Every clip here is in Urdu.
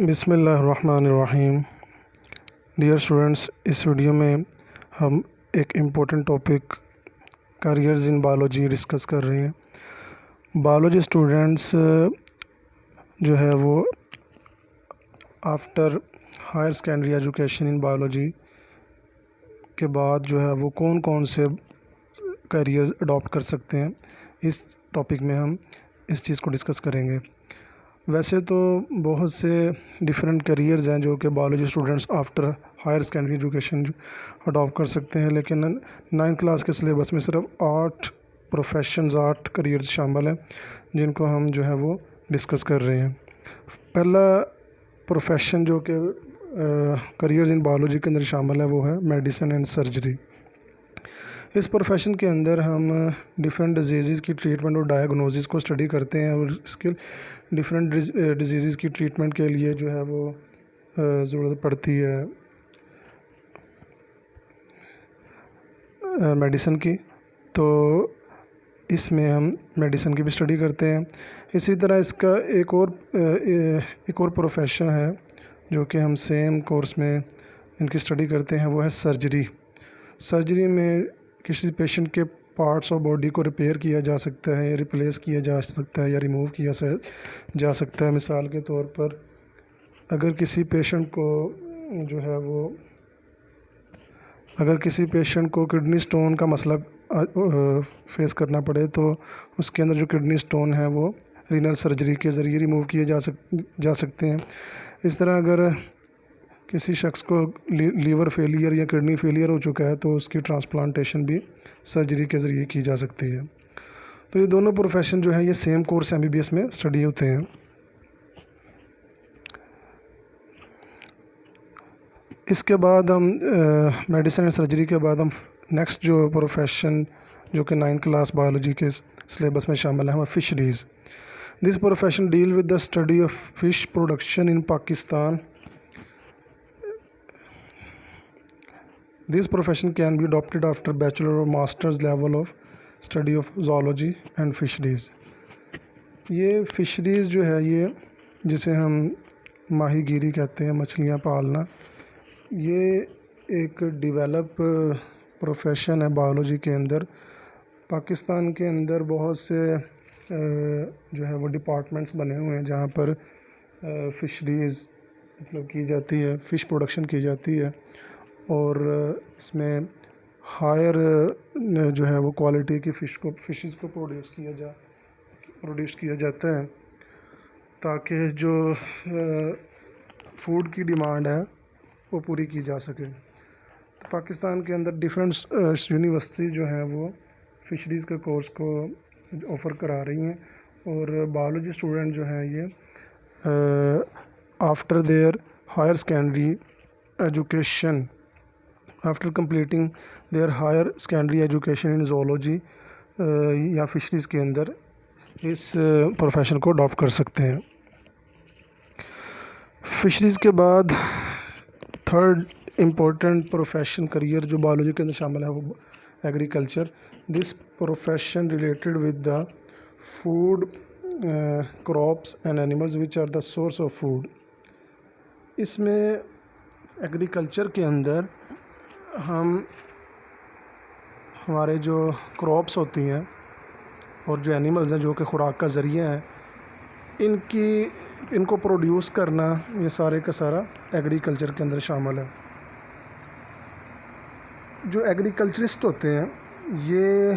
بسم اللہ الرحمن الرحیم۔ ڈیئر اسٹوڈنٹس، اس ویڈیو میں ہم ایک important topic careers in biology discuss کر رہے ہیں۔ بایولوجی اسٹوڈنٹس جو ہے وہ after higher secondary education in biology کے بعد جو ہے وہ کون کون سے کیریئرز اڈاپٹ کر سکتے ہیں، اس ٹاپک میں ہم اس چیز کو ڈسکس کریں گے۔ ویسے تو بہت سے ڈیفرنٹ کیریئرز ہیں جو کہ biology students after higher secondary education adapt کر سکتے ہیں، لیکن 9th کلاس کے سلیبس میں صرف 8 کیریئرز شامل ہیں جن کو ہم جو ہے وہ ڈسکس کر رہے ہیں۔ پہلا پروفیشن جو کہ کیریئرز ان بایولوجی کے اندر شامل ہے وہ ہے میڈیسن اینڈ سرجری۔ اس پروفیشن کے اندر ہم ڈیفرنٹ ڈیزیزز کی ٹریٹمنٹ اور ڈائگنوزس کو اسٹڈی کرتے ہیں، اور اس کے ڈیفرنٹ ڈیزیزز کی ٹریٹمنٹ کے لیے جو ہے وہ ضرورت پڑتی ہے میڈیسن کی، تو اس میں ہم میڈیسن کی بھی اسٹڈی کرتے ہیں۔ اسی طرح اس کا ایک اور پروفیشن ہے جو کہ ہم سیم کورس میں ان کی اسٹڈی کرتے ہیں، وہ ہے سرجری۔ سرجری میں کسی پیشنٹ کے پارٹس آف باڈی کو ریپیئر کیا جا سکتا ہے، یا ریپلیس کیا جا سکتا ہے، یا ریموو کیا جا سکتا ہے۔ مثال کے طور پر اگر کسی پیشنٹ کو کڈنی سٹون کا مسئلہ فیس کرنا پڑے تو اس کے اندر جو کڈنی سٹون ہے وہ رینل سرجری کے ذریعے ریموو کیے جا سکتے ہیں۔ اس طرح اگر کسی شخص کو لیور فیلئر یا کڈنی فیلئر ہو چکا ہے تو اس کی ٹرانسپلانٹیشن بھی سرجری کے ذریعے کی جا سکتی ہے۔ تو یہ دونوں پروفیشن جو ہیں یہ سیم کورس MBBS میں اسٹڈی ہوتے ہیں۔ اس کے بعد ہم میڈیسن اینڈ سرجری کے بعد ہم نیکسٹ جو پروفیشن جو کہ 9th کلاس بایولوجی کے سلیبس میں شامل ہے وہ fisheries. This profession deal with the study of fish production in Pakistan. This profession can be adopted after bachelor or master's level of study of zoology and fisheries۔ یہ فشریز جو ہے یہ جسے ہم ماہی گیری کہتے ہیں، مچھلیاں پالنا، یہ ایک ڈیولپ پروفیشن ہے بایولوجی کے اندر۔ پاکستان کے اندر بہت سے جو ہے وہ ڈپارٹمنٹس بنے ہوئے ہیں جہاں پر فشریز کی جاتی ہے، فش پروڈکشن کی جاتی ہے، اور اس میں ہائر جو ہے وہ کوالٹی کی فشز کو پروڈیوس کیا جاتا ہے تاکہ جو فوڈ کی ڈیمانڈ ہے وہ پوری کی جا سکے۔ تو پاکستان کے اندر ڈیفرنٹ یونیورسٹیز جو ہیں وہ فشریز کے کورس کو آفر کرا رہی ہیں، اور بایولوجی اسٹوڈنٹ جو ہیں یہ after their higher secondary education after completing their higher secondary education in zoology یا فشریز کے اندر اس پروفیشن کو اڈاپٹ کر سکتے ہیں۔ فشریز کے بعد تھرڈ امپورٹنٹ پروفیشن کیریئر جو بایولوجی کے اندر شامل ہے وہ agriculture. This profession related with the food crops and animals which are the source of food. اس میں ایگریکلچر کے اندر ہمارے جو کراپس ہوتی ہیں اور جو اینیملز ہیں جو کہ خوراک کا ذریعہ ہیں، ان کو پروڈیوس کرنا، یہ سارے کا سارا ایگریکلچر کے اندر شامل ہے۔ جو ایگریکلچرسٹ ہوتے ہیں یہ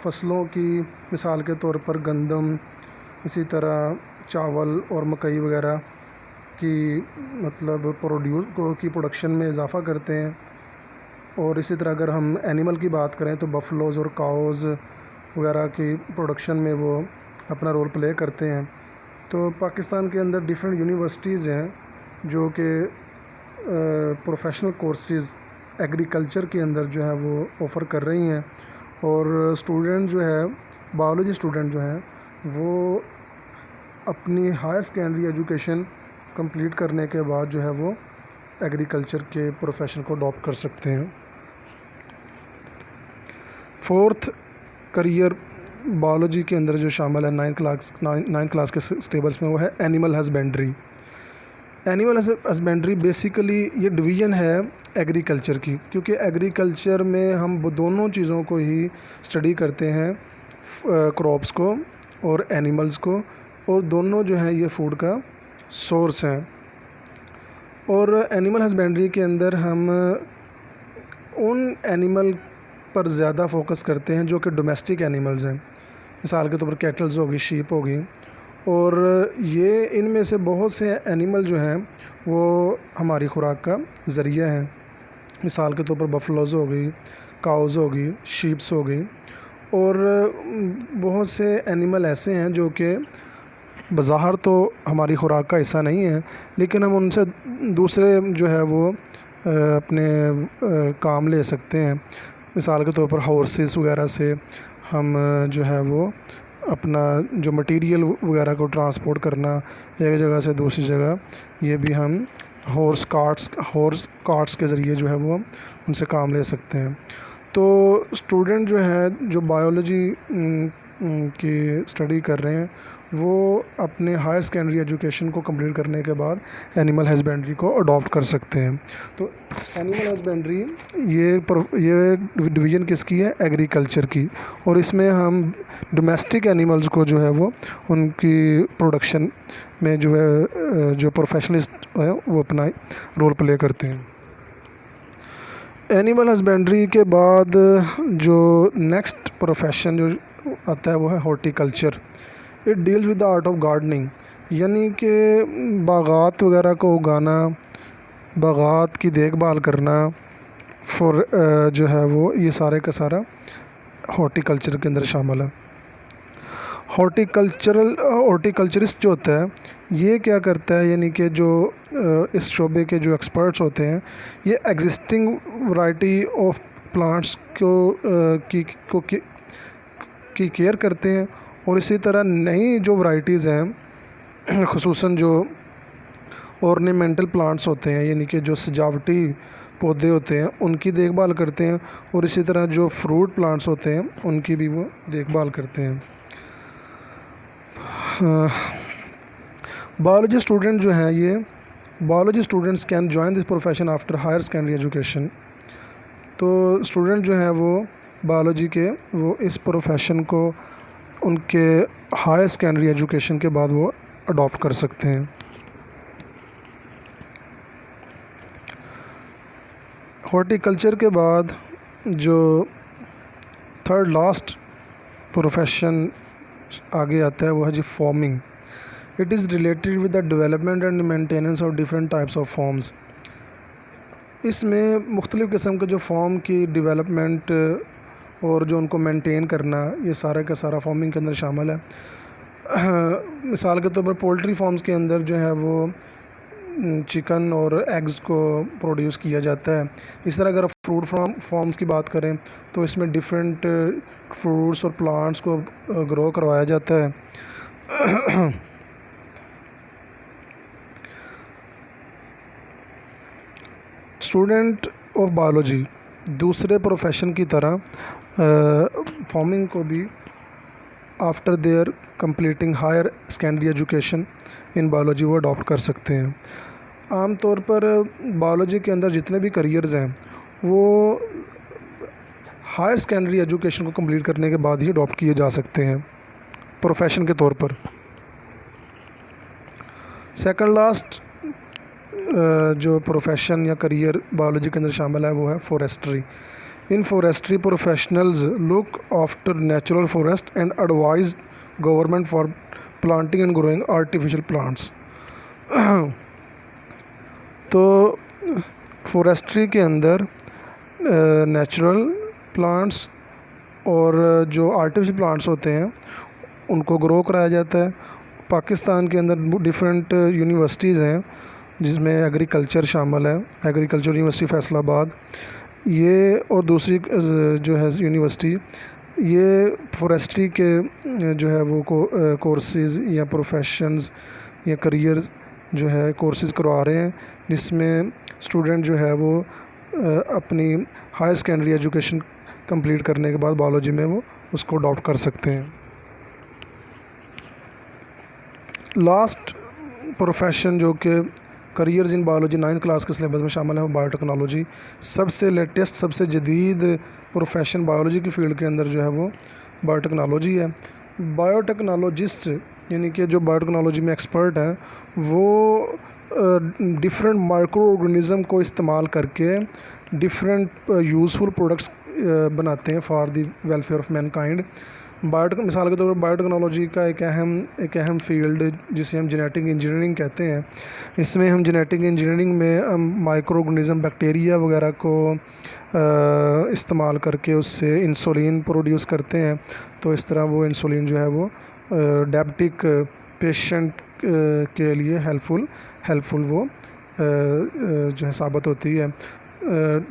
فصلوں کی مثال کے طور پر گندم، اسی طرح چاول اور مکئی وغیرہ کی پروڈکشن میں اضافہ کرتے ہیں، اور اسی طرح اگر ہم اینیمل کی بات کریں تو بفلوز اور کاؤز وغیرہ کی پروڈکشن میں وہ اپنا رول پلے کرتے ہیں۔ تو پاکستان کے اندر ڈیفرنٹ یونیورسٹیز ہیں جو کہ پروفیشنل کورسز ایگریکلچر کے اندر جو ہے وہ آفر کر رہی ہیں، اور اسٹوڈنٹ جو ہے بایولوجی اسٹوڈنٹ جو ہیں وہ اپنی ہائر سیکنڈری ایجوکیشن کمپلیٹ کرنے کے بعد جو ہے وہ ایگریکلچر کے پروفیشن کو اڈاپٹ کر سکتے ہیں۔ فورتھ کیریئر بایولوجی کے اندر جو شامل ہے 9th کلاس کے سلیبس میں وہ ہے animal husbandry. Animal husbandry basically یہ ڈویژن ہے ایگریکلچر کی، کیونکہ ایگریکلچر میں ہم دونوں چیزوں کو ہی اسٹڈی کرتے ہیں، کراپس کو اور اینیملز کو، اور دونوں جو ہیں یہ فوڈ کا سورس ہیں۔ اور اینیمل ہسبینڈری کے اندر ہم ان اینیمل پر زیادہ فوکس کرتے ہیں جو کہ ڈومیسٹک اینیملز ہیں، مثال کے طور پر کیٹلز ہوگی، شیپ ہوگی، اور یہ ان میں سے بہت سے اینیمل جو ہیں وہ ہماری خوراک کا ذریعہ ہیں، مثال کے طور پر بفلوز ہو گئی، کاؤز ہوگی، شیپس ہو گئی، اور بہت سے اینیمل ایسے ہیں جو کہ بظاہر تو ہماری خوراک کا حصہ نہیں ہے، لیکن ہم ان سے دوسرے جو ہے وہ اپنے کام لے سکتے ہیں، مثال کے طور پر ہارسز وغیرہ سے ہم جو ہے وہ اپنا جو مٹیریل وغیرہ کو ٹرانسپورٹ کرنا ایک جگہ سے دوسری جگہ، یہ بھی ہم ہارس کارٹس کے ذریعے جو ہے وہ ان سے کام لے سکتے ہیں۔ تو اسٹوڈنٹ جو ہے جو بایولوجی کی اسٹڈی کر رہے ہیں وہ اپنے ہائر سیکنڈری ایجوکیشن کو کمپلیٹ کرنے کے بعد اینیمل ہسبینڈری کو اڈاپٹ کر سکتے ہیں۔ تو اینیمل ہسبینڈری یہ ڈویژن کس کی ہے؟ ایگریکلچر کی، اور اس میں ہم ڈومیسٹک اینیملز کو جو ہے وہ ان کی پروڈکشن میں جو ہے جو پروفیشنلسٹ ہیں وہ اپنا رول پلے کرتے ہیں۔ اینیمل ہسبینڈری کے بعد جو نیکسٹ پروفیشن جو آتا ہے وہ ہے horticulture. It deals with the art of gardening, یعنی کہ باغات وغیرہ کو اگانا، باغات کی دیکھ بھال کرنا، جو ہے وہ یہ سارے کا سارا ہارٹیکلچر کے اندر شامل ہے۔ ہارٹیکلچرسٹ جو ہوتا ہے یہ کیا کرتا ہے، یعنی کہ جو اس شعبے کے جو ایکسپرٹس ہوتے ہیں یہ ایگزسٹنگ ورائٹی آف پلانٹس کی کیئر کرتے ہیں، اور اسی طرح نئی جو ورائٹیز ہیں خصوصاً جو اورنیمنٹل پلانٹس ہوتے ہیں، یعنی کہ جو سجاوٹی پودے ہوتے ہیں ان کی دیکھ بھال کرتے ہیں، اور اسی طرح جو فروٹ پلانٹس ہوتے ہیں ان کی بھی وہ دیکھ بھال کرتے ہیں۔ بایولوجی اسٹوڈنٹ جو ہیں یہ biology students can join this profession after higher secondary education. تو اسٹوڈنٹ جو ہیں وہ بایولوجی کے وہ اس پروفیشن کو ان کے ہائر سیکنڈری ایجوکیشن کے بعد وہ اڈاپٹ کر سکتے ہیں۔ ہارٹیکلچر کے بعد جو تھرڈ لاسٹ پروفیشن آگے آتا ہے وہ ہے جی farming. It is related with the development and maintenance of different types of farms. اس میں مختلف قسم کے جو فارم کی ڈیولپمنٹ اور جو ان کو مینٹین کرنا یہ سارا کا سارا فارمنگ کے اندر شامل ہے۔ مثال کے طور پر پولٹری فارمز کے اندر جو ہے وہ چکن اور ایگز کو پروڈیوس کیا جاتا ہے۔ اس طرح اگر فروٹ فارمز کی بات کریں تو اس میں ڈفرینٹ فروٹس اور پلانٹس کو گرو کروایا جاتا ہے۔ اسٹوڈنٹ آف بایولوجی دوسرے پروفیشن کی طرح فارمنگ کو بھی after their completing higher secondary education in biology وہ اڈاپٹ کر سکتے ہیں۔ عام طور پر بایولوجی کے اندر جتنے بھی کریئرز ہیں وہ ہائر سیکنڈری ایجوکیشن کو کمپلیٹ کرنے کے بعد ہی اڈاپٹ کیے جا سکتے ہیں پروفیشن کے طور پر۔ سیکنڈ لاسٹ جو پروفیشن یا کریئر بایولوجی کے اندر شامل ہے وہ ہے forestry. In forestry professionals look after natural forest and advise government for planting and growing artificial plants. تو فورسٹری کے اندر نیچرل پلانٹس اور جو آرٹیفیشل پلانٹس ہوتے ہیں ان کو گرو کرایا جاتا ہے۔ پاکستان کے اندر ڈفرینٹ یونیورسٹیز ہیں جس میں ایگریکلچر شامل ہے، ایگریکلچر یونیورسٹی فیصل آباد، یہ اور دوسری جو ہے یونیورسٹی یہ فورسٹری کے جو ہے وہ کورسز یا پروفیشنز یا کریئر جو ہے کورسز کروا رہے ہیں، جس میں اسٹوڈنٹ جو ہے وہ اپنی ہائر سیکنڈری ایجوکیشن کمپلیٹ کرنے کے بعد بایولوجی میں وہ اس کو اڈاپٹ کر سکتے ہیں۔ لاسٹ پروفیشن جو کہ کریئرز ان بایولوجی 9th کلاس کے سلیبس میں شامل ہے وہ بایو ٹیکنالوجی، سب سے لیٹسٹ سب سے جدید پروفیشن بایولوجی کی فیلڈ کے اندر جو ہے وہ بایو ٹیکنالوجی ہے۔ بایو ٹیکنالوجسٹ یعنی کہ جو بایو ٹیکنالوجی میں ایکسپرٹ ہیں وہ ڈفرینٹ مائکرو آرگنزم کو استعمال کر کے ڈفرینٹ یوزفل پروڈکٹس بناتے ہیں for the welfare of mankind. مثال کے طور پر بایو ٹیکنالوجی کا ایک اہم فیلڈ جسے ہم جینیٹک انجینئرنگ کہتے ہیں، اس میں ہم جینیٹک انجینئرنگ میں مائکرو آرگنزم بیکٹیریا وغیرہ کو استعمال کر کے اس سے انسولین پروڈیوس کرتے ہیں، تو اس طرح وہ انسولین جو ہے وہ ڈائبٹک پیشنٹ کے لیے ہیلپ فل وہ جو ہے ثابت ہوتی ہے۔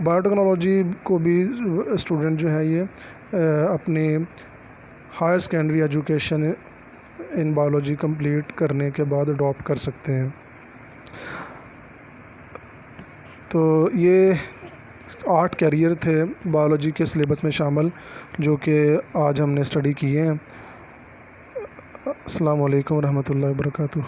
بایو ٹیکنالوجی کو بھی اسٹوڈنٹ جو ہے یہ اپنی higher secondary education in biology complete کرنے کے بعد اڈاپٹ کر سکتے ہیں۔ تو یہ 8 کیریئر تھے بایولوجی کے سلیبس میں شامل جو کہ آج ہم نے اسٹڈی کیے ہیں۔ السلام علیکم ورحمۃ اللہ وبرکاتہ۔